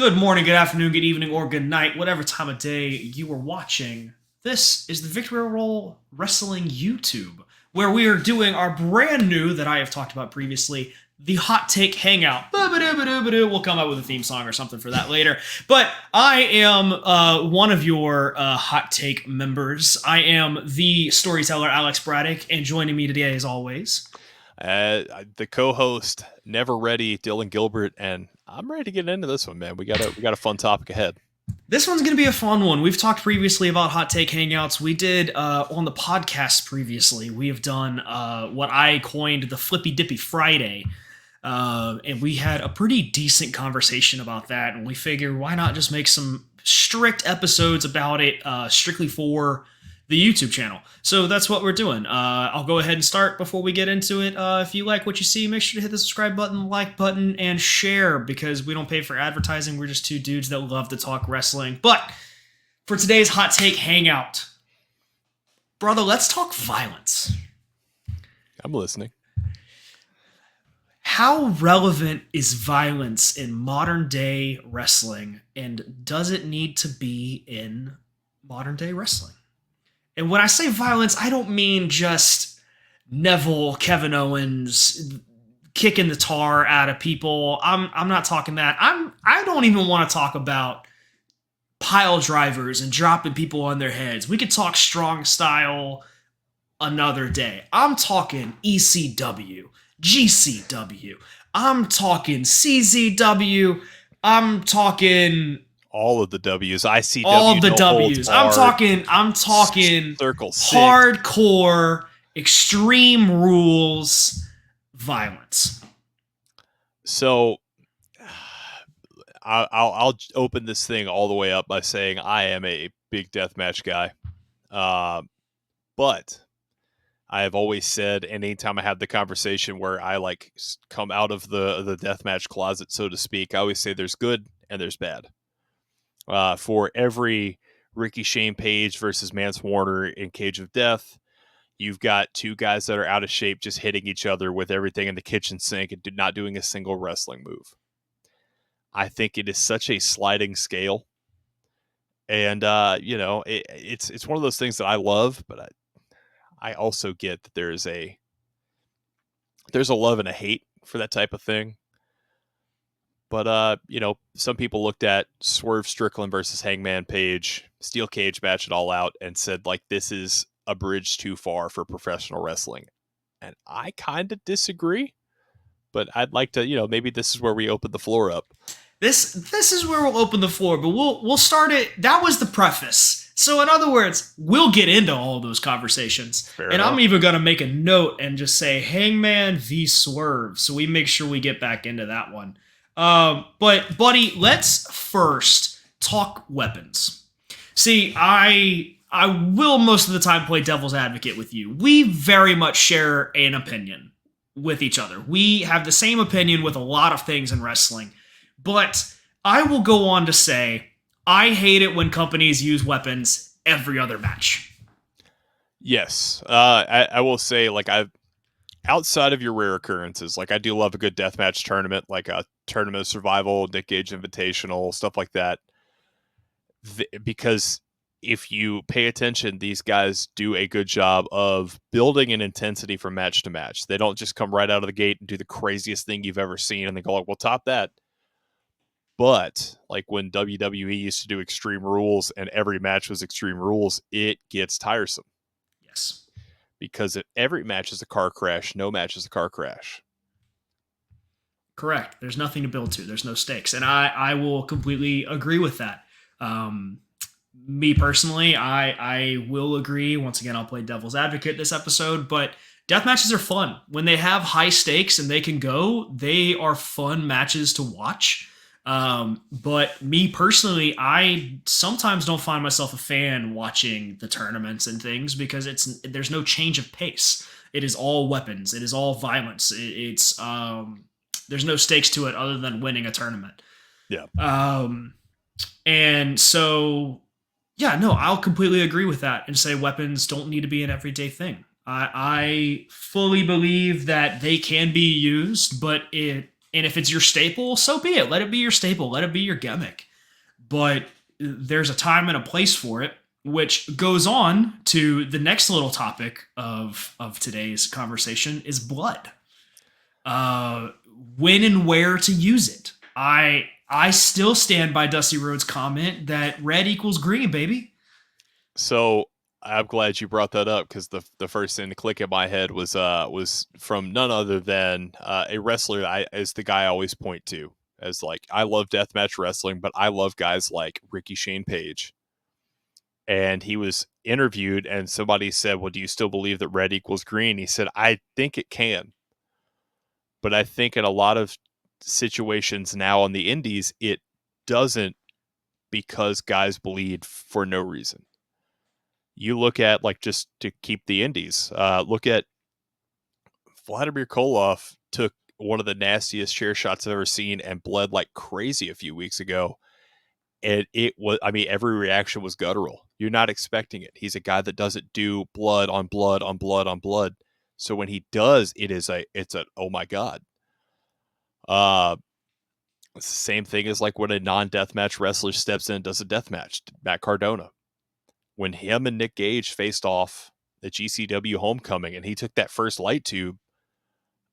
Good morning, good afternoon, good evening, or good night, whatever time of day you are watching. This is the Victory Roll Wrestling YouTube, where we are doing our brand new, that I have talked about previously, the Hot Take Hangout. We'll come up with a theme song or something for that later. But I am one of your Hot Take members. I am the storyteller, Alex Braddock, and joining me today, as always, the co-host, never ready, Dylan Gilbert, and I'm ready to get into this one, man. We got a fun topic ahead. This one's going to be a fun one. We've talked previously about Hot Take Hangouts. We did on the podcast previously. We have done what I coined the Flippy Dippy Friday. And we had a pretty decent conversation about that. And we figured, why not just make some strict episodes about it strictly for the YouTube channel. So that's what we're doing. I'll go ahead and start before we get into it. If you like what you see, make sure to hit the subscribe button, like button, and share, because we don't pay for advertising. We're just two dudes that love to talk wrestling. But for today's Hot Take Hangout, brother, let's talk violence. I'm listening. How relevant is violence in modern day wrestling, and does it need to be in modern day wrestling? And when I say violence, I don't mean just Neville, Kevin Owens kicking the tar out of people. I'm not talking that. I don't even want to talk about pile drivers and dropping people on their heads. We could talk strong style another day. I'm talking ECW, GCW. I'm talking CZW. I'm talking all of the W's. ICW. All of the W's. I'm talking Circle Six. Hardcore, Extreme Rules, violence. So I'll open this thing all the way up by saying I am a big deathmatch guy. But I have always said, and anytime I have the conversation where I like come out of the deathmatch closet, so to speak, I always say there's good and there's bad. For every Ricky Shane Page versus Mance Warner in Cage of Death, you've got two guys that are out of shape just hitting each other with everything in the kitchen sink and not doing a single wrestling move. I think it is such a sliding scale. And, it's one of those things that I love, but I also get that there's a love and a hate for that type of thing. But, some people looked at Swerve Strickland versus Hangman Page, steel cage match it all out, and said, like, this is a bridge too far for professional wrestling. And I kind of disagree, but I'd like to, maybe this is where we open the floor up. This is where we'll open the floor, but we'll start it. That was the preface. So in other words, we'll get into all those conversations. Fair and enough. I'm even going to make a note and just say Hangman v Swerve, so we make sure we get back into that one. But buddy, let's first talk weapons. See, I will most of the time play devil's advocate with you. We very much share an opinion with each other. We have the same opinion with a lot of things in wrestling, but I will go on to say I hate it when companies use weapons every other match. Yes. I will say, like, outside of your rare occurrences, like I do love a good deathmatch tournament, like a Tournament of Survival, Nick Gage Invitational, stuff like that. Because if you pay attention, these guys do a good job of building an intensity from match to match. They don't just come right out of the gate and do the craziest thing you've ever seen and they go, like, we'll top that. But like when WWE used to do Extreme Rules and every match was Extreme Rules, it gets tiresome. Yes. Because if every match is a car crash, no match is a car crash. Correct. There's nothing to build to. There's no stakes. And I will completely agree with that. Me personally, I will agree. Once again, I'll play devil's advocate this episode, but death matches are fun. When they have high stakes and they can go, they are fun matches to watch. But me personally, I sometimes don't find myself a fan watching the tournaments and things because there's no change of pace. It is all weapons. It is all violence. There's no stakes to it other than winning a tournament. Yeah. And so, yeah, no, I'll completely agree with that and say weapons don't need to be an everyday thing. I fully believe that they can be used, but And if it's your staple, so be it. Let it be your staple. Let it be your gimmick. But there's a time and a place for it, which goes on to the next little topic of today's conversation is blood. Uh, when and where to use it. I still stand by Dusty Rhodes' comment that red equals green, baby. So I'm glad you brought that up because the first thing to click in my head was from none other than a wrestler I is the guy I always point to as like I love deathmatch wrestling, but I love guys like Ricky Shane Page. And he was interviewed, and somebody said, "Well, do you still believe that red equals green?" He said, "I think it can, but I think in a lot of situations now on the indies, it doesn't because guys bleed for no reason." You look at like just to keep the indies. Look at Vladimir Koloff took one of the nastiest chair shots I've ever seen and bled like crazy a few weeks ago. And it was, I mean, every reaction was guttural. You're not expecting it. He's a guy that doesn't do blood on blood on blood on blood. So when he does, it's a oh my god. Uh, it's the same thing as like when a non-deathmatch wrestler steps in and does a deathmatch. Matt Cardona, when him and Nick Gage faced off at GCW Homecoming, and he took that first light tube,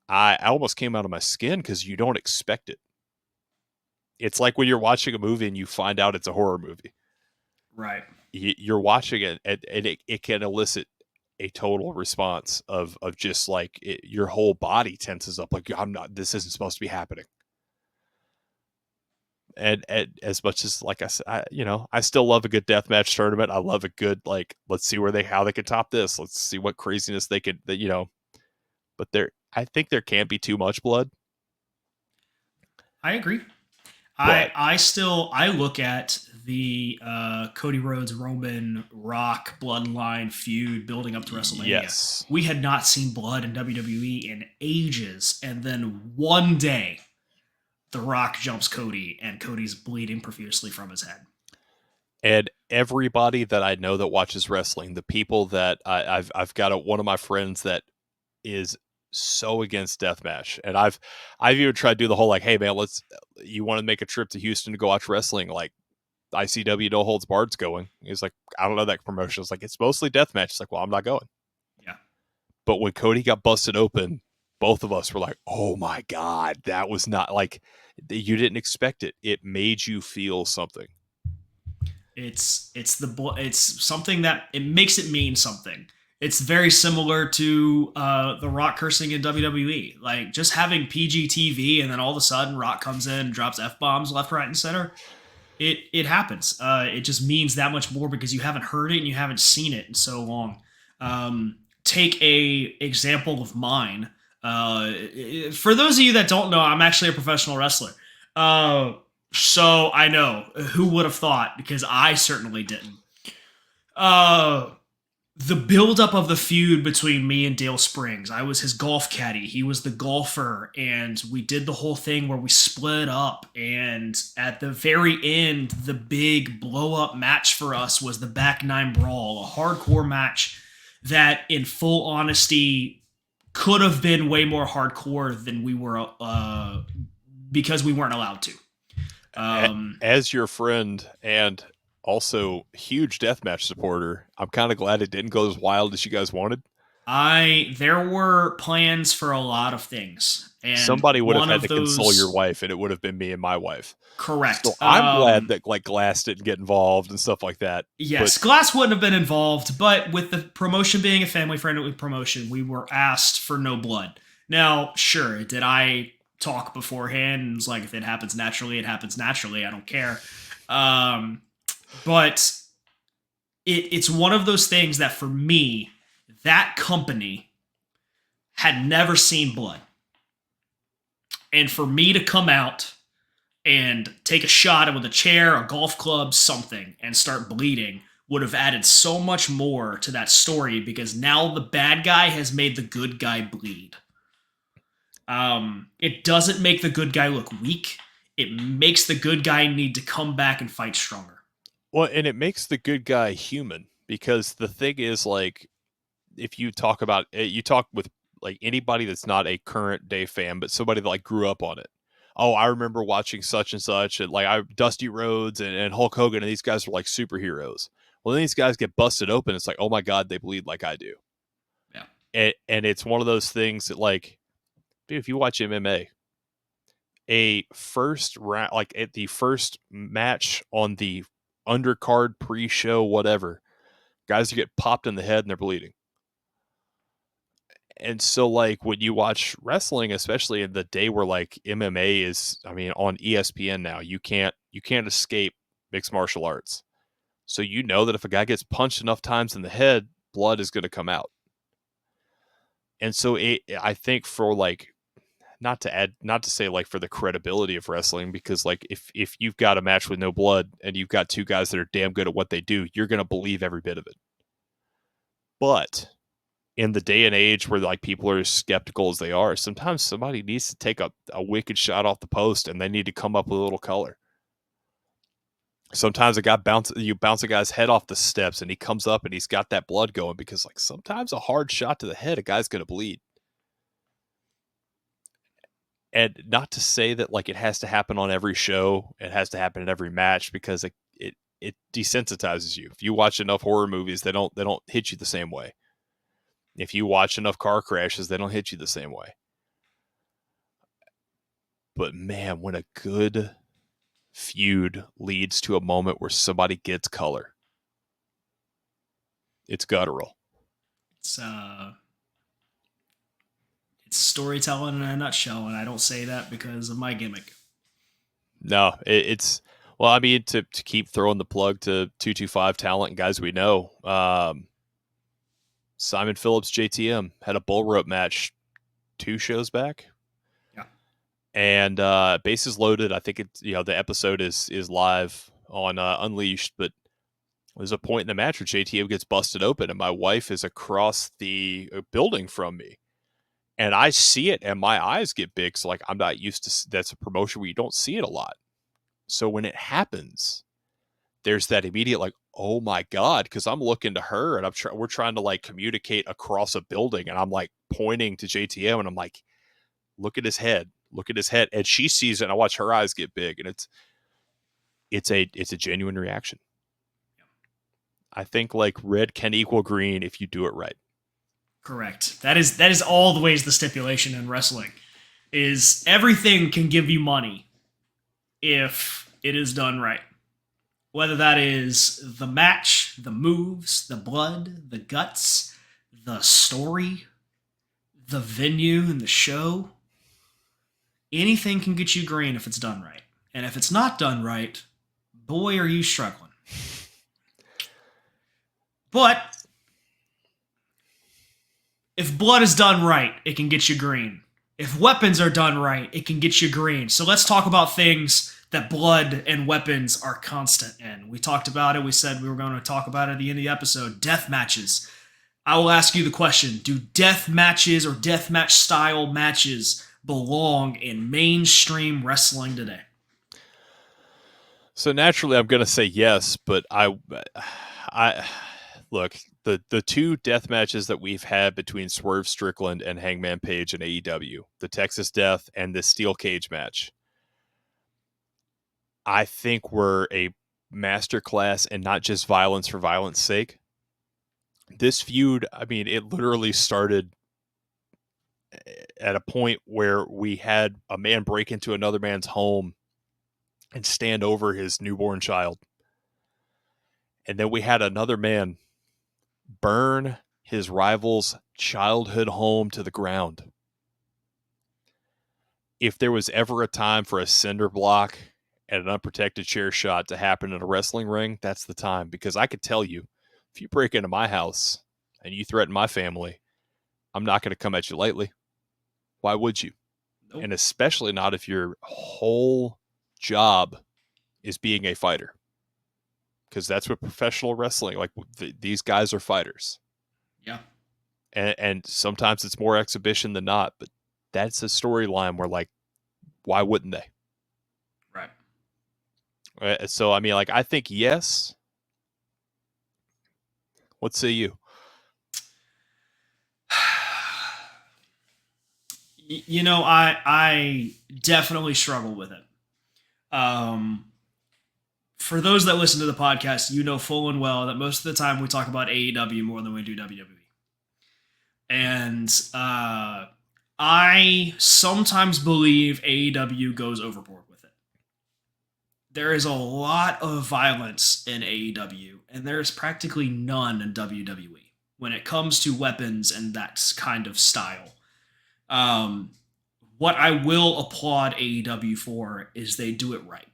I almost came out of my skin because you don't expect it. It's like when you're watching a movie and you find out it's a horror movie. Right. You're watching it, and it can elicit a total response of just like your whole body tenses up. Like I'm not. This isn't supposed to be happening. And as much as like I said, I still love a good deathmatch tournament. I love a good like let's see how they can top this. Let's see what craziness they could But I think there can't be too much blood. I agree. But I look at the Cody Rhodes Roman Rock bloodline feud building up to WrestleMania. yes, We had not seen blood in WWE in ages, and then one day, The Rock jumps Cody, and Cody's bleeding profusely from his head. and everybody that I know that watches wrestling, the people that I've got one of my friends that is so against deathmatch, and I've even tried to do the whole like, hey man, you want to make a trip to Houston to go watch wrestling, like ICW No Holds Barred's going. He's like, I don't know that promotion. It's like it's mostly deathmatch. It's like, well, I'm not going. Yeah. But when Cody got busted open, both of us were like, oh my god, that was not like you didn't expect it. It made you feel something. It's something that it makes it mean something. It's very similar to the Rock cursing in WWE. Like just having PG TV and then all of a sudden Rock comes in and drops f bombs left, right, and center. It happens. It just means that much more because you haven't heard it and you haven't seen it in so long. Take a example of mine. For those of you that don't know, I'm actually a professional wrestler. Uh, so I know who would have thought because I certainly didn't. Uh, the buildup of the feud between me and Dale Springs. I was his golf caddy. He was the golfer, and we did the whole thing where we split up. And at the very end, the big blow up match for us was the Back Nine Brawl, a hardcore match that, in full honesty, could have been way more hardcore than we were because we weren't allowed to. As your friend and also huge deathmatch supporter, I'm kind of glad it didn't go as wild as you guys wanted. There were plans for a lot of things, and Somebody would have one had of to console your those wife, and it would have been me and my wife. correct. So I'm glad that like Glass didn't get involved and stuff like that. Yes, Glass wouldn't have been involved, but with the promotion being a family-friendly promotion, we were asked for no blood. Now, sure, did I talk beforehand and was like, if it happens naturally, it happens naturally. I don't care. Um, but it's one of those things that for me, that company had never seen blood. And for me to come out and take a shot with a chair, a golf club, something, and start bleeding would have added so much more to that story because now the bad guy has made the good guy bleed. It doesn't make the good guy look weak. It makes the good guy need to come back and fight stronger. Well, and it makes the good guy human because the thing is, like, if you talk with like anybody that's not a current day fan, but somebody that like grew up on it, oh, I remember watching such and such, and like Dusty Rhodes and Hulk Hogan, and these guys were like superheroes. Well, then these guys get busted open. It's like, oh my god, they bleed like I do. Yeah. And it's one of those things that, like, dude, if you watch MMA, a first round, like at the first match on the undercard, pre-show, whatever, guys get popped in the head and they're bleeding. And so, like, when you watch wrestling, especially in the day where like MMA is, I mean, on ESPN now, you can't escape mixed martial arts. So you know that if a guy gets punched enough times in the head, blood is going to come out. And so I think for like, not to say like for the credibility of wrestling, because like if you've got a match with no blood and you've got two guys that are damn good at what they do, you're going to believe every bit of it. But in the day and age where like people are as skeptical as they are, sometimes somebody needs to take a wicked shot off the post and they need to come up with a little color. Sometimes you bounce a guy's head off the steps and he comes up and he's got that blood going, because like sometimes a hard shot to the head, a guy's going to bleed. And not to say that like it has to happen on every show, it has to happen in every match, because it desensitizes you. If you watch enough horror movies, they don't hit you the same way. If you watch enough car crashes, they don't hit you the same way. But man, when a good feud leads to a moment where somebody gets color, it's guttural. It's it's storytelling in a nutshell, and I don't say that because of my gimmick. No, it's well, I mean, to keep throwing the plug to 225 talent and guys we know. Simon Phillips, JTM, had a bull rope match 2 shows back. Yeah. And bases loaded. I think it's, the episode is live on Unleashed, but there's a point in the match where JTM gets busted open, and my wife is across the building from me, and I see it, and my eyes get big. So like, I'm not used to, that's a promotion where you don't see it a lot. So when it happens, there's that immediate like, oh my god, because I'm looking to her, and we're trying to like communicate across a building, and I'm like pointing to JTM, and I'm like, look at his head, and she sees it, and I watch her eyes get big, and it's a genuine reaction. I think like red can equal green if you do it right. Correct. That is all the ways the stipulation in wrestling is everything can give you money if it is done right. Whether that is the match, the moves, the blood, the guts, the story, the venue and the show, anything can get you green if it's done right. And if it's not done right, boy, are you struggling. But if blood is done right, it can get you green. If weapons are done right, it can get you green. So let's talk about things that blood and weapons are constant in. We talked about it. We said we were going to talk about it at the end of the episode. Death matches. I will ask you the question: do death matches or death match style matches belong in mainstream wrestling today? So naturally, I'm going to say yes, but I look, the 2 death matches that we've had between Swerve Strickland and Hangman Page in AEW, the Texas Death and the Steel Cage match, I think were a masterclass and not just violence for violence sake. This feud, I mean, it literally started at a point where we had a man break into another man's home and stand over his newborn child. And then we had another man burn his rival's childhood home to the ground. If there was ever a time for a cinder block and an unprotected chair shot to happen in a wrestling ring, that's the time. Because I could tell you, if you break into my house and you threaten my family, I'm not going to come at you lightly. Why would you? Nope. And especially not if your whole job is being a fighter. Because that's what professional wrestling, like these guys are fighters. Yeah. And sometimes it's more exhibition than not, but that's a storyline where like, why wouldn't they? Right. So I mean, like, I think yes. What say you? I definitely struggle with it. Um, for those that listen to the podcast, you know full and well that most of the time we talk about AEW more than we do WWE. And I sometimes believe AEW goes overboard with it. There is a lot of violence in AEW, and there's practically none in WWE when it comes to weapons and that kind of style. Um, what I will applaud AEW for is they do it right.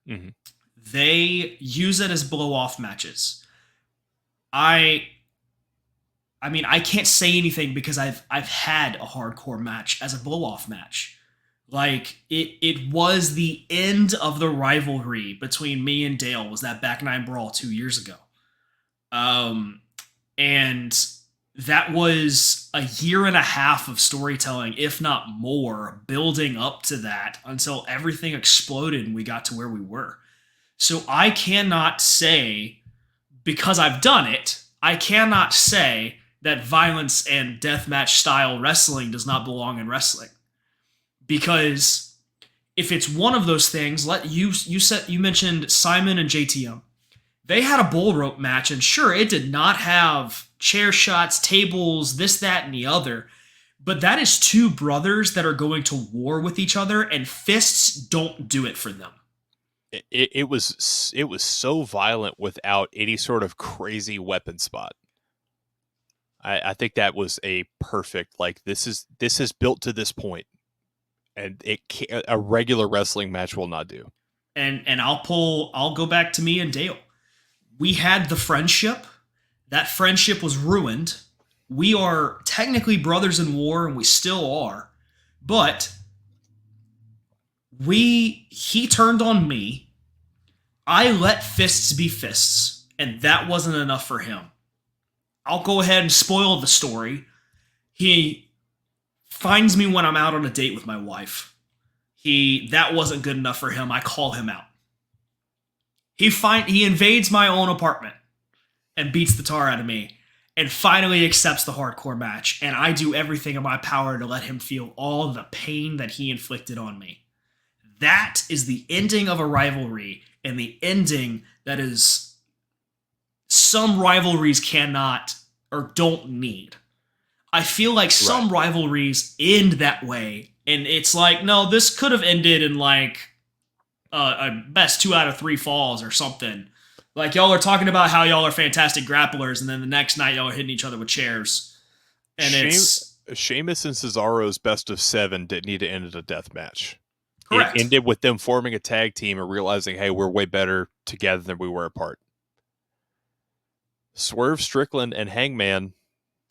Mm-hmm. They use it as blow off matches. I I mean, I can't say anything because I've had a hardcore match as a blow off match. Like it was the end of the rivalry between me and Dale was that back nine brawl 2 years ago. Um and that was a year and a half of storytelling, if not more, building up to that until everything exploded and we got to where we were. So I cannot say, because I've done it, I cannot say that violence and deathmatch style wrestling does not belong in wrestling. Because if it's one of those things, you mentioned Simon and JTM. They had a bull rope match, and sure, it did not have chair shots, tables, this, that, and the other. But that is two brothers that are going to war with each other, and fists don't do it for them. It was so violent without any sort of crazy weapon spot. I think that was a perfect, like, this is built to this point, and a regular wrestling match will not do. And I'll go back to me and Dale. We had the friendship. That friendship was ruined. We are technically brothers in war, and we still are. But he turned on me. I let fists be fists, and that wasn't enough for him. I'll go ahead and spoil the story. He finds me when I'm out on a date with my wife. That wasn't good enough for him. I call him out. He invades my own apartment and beats the tar out of me and finally accepts the hardcore match, and I do everything in my power to let him feel all the pain that he inflicted on me. That is the ending of a rivalry, and the ending that is some rivalries cannot or don't need. I feel like some rivalries end that way, and it's like, no, this could have ended in like a best 2 out of 3 falls or something. Like, y'all are talking about how y'all are fantastic grapplers, and then the next night y'all are hitting each other with chairs. And Sheamus and Cesaro's best of 7 didn't need to end in a death match. Correct. It ended with them forming a tag team and realizing, hey, we're way better together than we were apart. Swerve Strickland and Hangman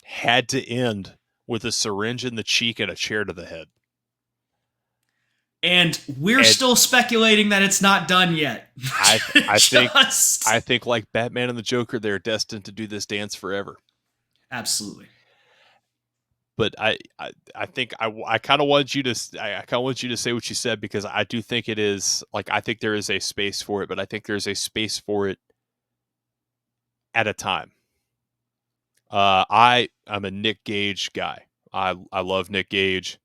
had to end with a syringe in the cheek and a chair to the head. And we're still speculating that it's not done yet. I think like Batman and the Joker, they're destined to do this dance forever. Absolutely. But I think I kind of want you to say what you said, because I do think it is, like, I think there is a space for it, but I think there's a space for it at a time. I'm a Nick Gage guy. I love Nick Gage.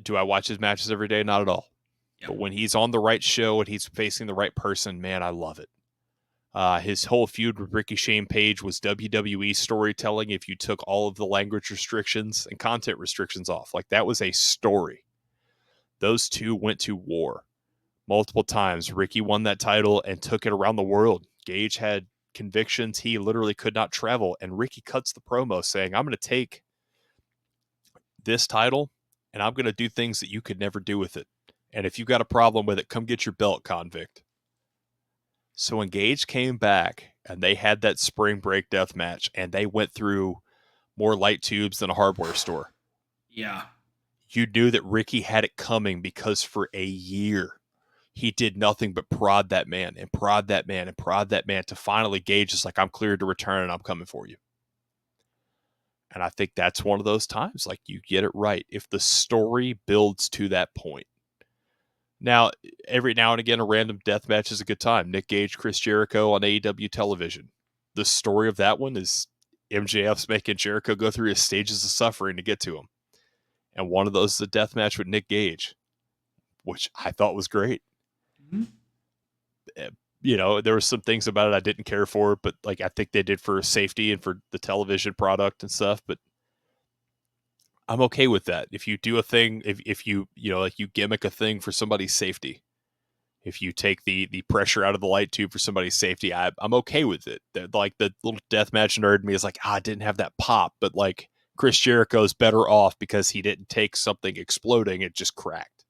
Do I watch his matches every day? Not at all. Yep. But when he's on the right show and he's facing the right person, man, I love it. His whole feud with Ricky Shane Page was WWE storytelling if you took all of the language restrictions and content restrictions off. Like, that was a story. Those two went to war multiple times. Ricky won that title and took it around the world. Gage had convictions. He literally could not travel. And Ricky cuts the promo saying, I'm going to take this title and I'm going to do things that you could never do with it. And if you got a problem with it, come get your belt, convict. So when Gage came back and they had that spring break death match and they went through more light tubes than a hardware store. Yeah. You knew that Ricky had it coming, because for a year he did nothing but prod that man and prod that man and prod that man to finally Gage is like, I'm cleared to return and I'm coming for you. And I think that's one of those times, like, you get it right if the story builds to that point. Now, every now and again, a random death match is a good time. Nick Gage, Chris Jericho on AEW television. The story of that one is MJF's making Jericho go through his stages of suffering to get to him. And one of those is a death match with Nick Gage, which I thought was great. Mm-hmm. There were some things about it I didn't care for, but like I think they did for safety and for the television product and stuff. But I'm okay with that. If you do a thing, if you like you gimmick a thing for somebody's safety, if you take the pressure out of the light tube for somebody's safety, I'm okay with it. Like the little deathmatch nerd in me is like, I didn't have that pop, but like Chris Jericho's better off because he didn't take something exploding; it just cracked.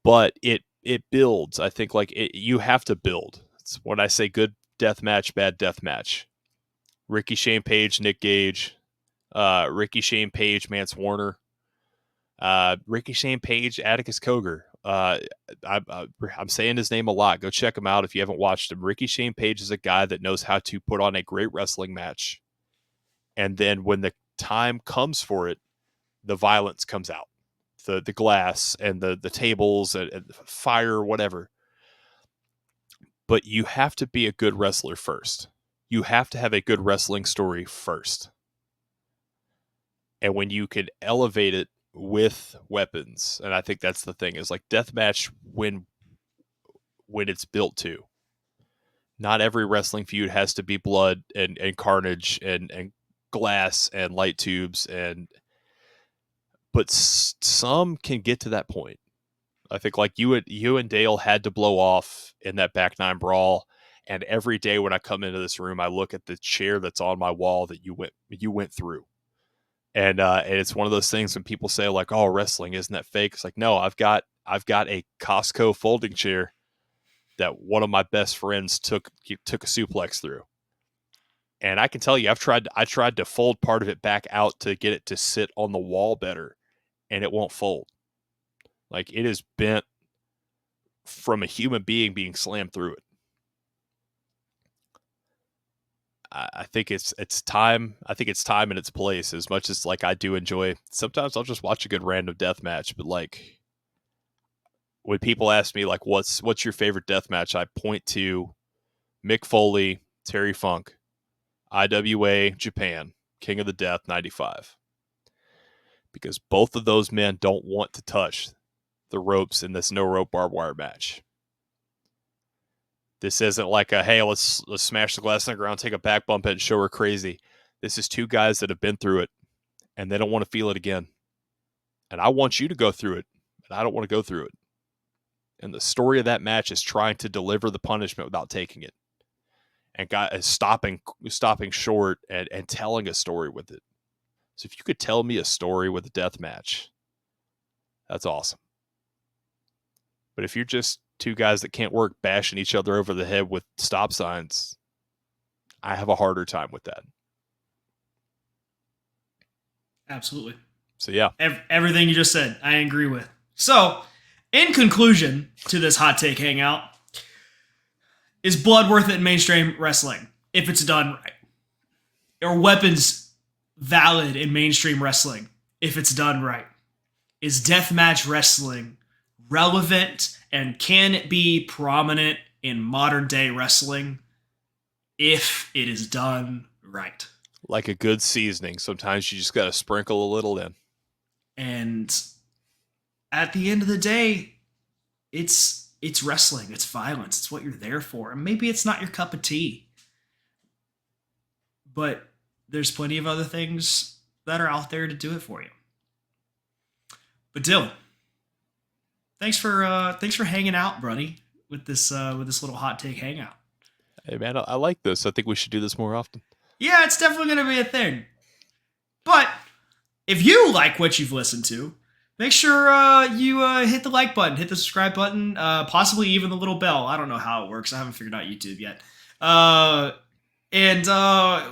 But it builds. I think like you have to build. It's when I say good death match, bad death match. Ricky Shane Page, Nick Gage, Ricky Shane Page, Mance Warner, Ricky Shane Page, Atticus Cogar. I'm saying his name a lot. Go check him out if you haven't watched him. Ricky Shane Page is a guy that knows how to put on a great wrestling match. And then when the time comes for it, the violence comes out. The glass and the tables and fire, whatever. But you have to be a good wrestler first. You have to have a good wrestling story first. And when you can elevate it with weapons, and I think that's the thing, is like deathmatch when it's built to. Not every wrestling feud has to be blood and carnage and glass and light tubes but some can get to that point. I think like you and Dale had to blow off in that back nine brawl. And every day when I come into this room, I look at the chair that's on my wall that you went through. And it's one of those things when people say like, "Oh, wrestling isn't that fake?" It's like, no, I've got a Costco folding chair that one of my best friends took a suplex through. And I can tell you, I tried to fold part of it back out to get it to sit on the wall better, and it won't fold. Like it is bent from a human being slammed through it. I think it's time. I think it's time and its place. As much as like I do enjoy, sometimes I'll just watch a good random death match. But like when people ask me like what's your favorite death match, I point to Mick Foley, Terry Funk, IWA Japan, King of the Death '95, because both of those men don't want to touch the ropes in this no rope barbed wire match. This isn't like a, hey, let's smash the glass on the ground, take a back bump and show her crazy. This is two guys that have been through it, and they don't want to feel it again. And I want you to go through it, but I don't want to go through it. And the story of that match is trying to deliver the punishment without taking it, and stopping short and telling a story with it. So if you could tell me a story with a death match, that's awesome. But if you're just two guys that can't work bashing each other over the head with stop signs, I have a harder time with that. Absolutely. So yeah. Everything you just said, I agree with. So, in conclusion to this hot take hangout, is blood worth it in mainstream wrestling if it's done right? Are weapons valid in mainstream wrestling if it's done right? Is deathmatch wrestling relevant and can it be prominent in modern day wrestling if it is done right? Like a good seasoning, sometimes you just got to sprinkle a little in. And at the end of the day, it's wrestling, it's violence, it's what you're there for. And maybe it's not your cup of tea, but there's plenty of other things that are out there to do it for you. But Dylan, thanks for hanging out, buddy, with this little hot take hangout. Hey man, I like this. I think we should do this more often. Yeah, it's definitely going to be a thing. But if you like what you've listened to, make sure you hit the like button, hit the subscribe button, possibly even the little bell. I don't know how it works. I haven't figured out YouTube yet. And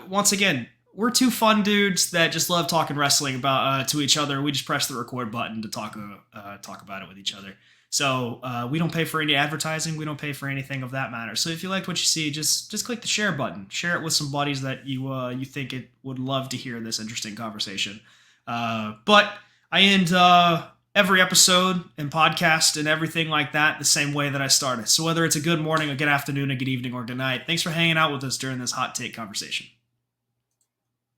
once again, we're two fun dudes that just love talking wrestling about to each other. We just press the record button to talk about it with each other. So we don't pay for any advertising. We don't pay for anything of that matter. So if you liked what you see, just click the share button. Share it with some buddies that you think it would love to hear this interesting conversation. But I end every episode and podcast and everything like that the same way that I started. So whether it's a good morning, a good afternoon, a good evening, or good night, thanks for hanging out with us during this hot take conversation.